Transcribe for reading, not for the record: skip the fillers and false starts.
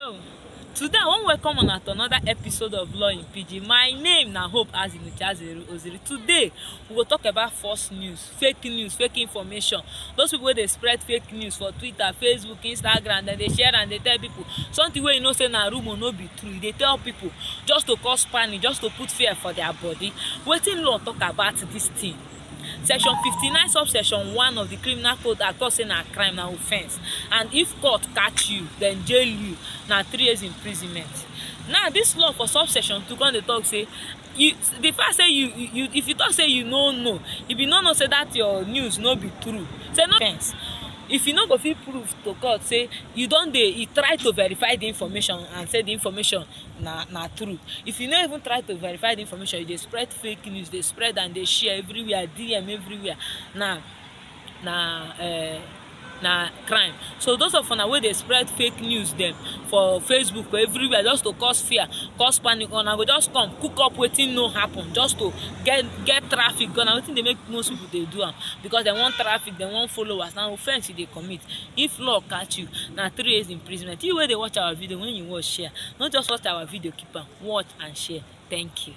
So, today I wan welcome una to another episode of Law in Pidgin. My name na Hope Oziri. Today we go talk about false news, fake information. Those people wey dey spread fake news for Twitter, Facebook, Instagram, dem dey share and dey tell people something wey you know say na rumor no be true. Dey tell people just to cause panic, just to put fear for their body. Wetin law talk about this thing? Section 59 subsection 1 of the criminal code talk say na crime, na offence, and if court catch you then jail you na 3 years imprisonment. Now this law for subsection 2 come dey talk say the fact say you if you talk say you no know, if you no know say that your news no be true, say no offence. If you no go fit prove to court say you try to verify the information and say the information na true. If you no even try to verify the information, you dey spread fake news, dey spread and dey share everywhere, DM everywhere, na crime. So those of una wey dey spread fake news dem for Facebook or everywhere just to cause fear, cause panic, una go just come cook up wetin no happen just to get traffic. Na wetin dey make most people dey do am, because dem want traffic, dem want followers. Na offence you dey commit. If law catch you, na 3 years imprisonment. You wey dey watch our video, when you watch, share. Not just watch our video, keep am, watch and share. Thank you.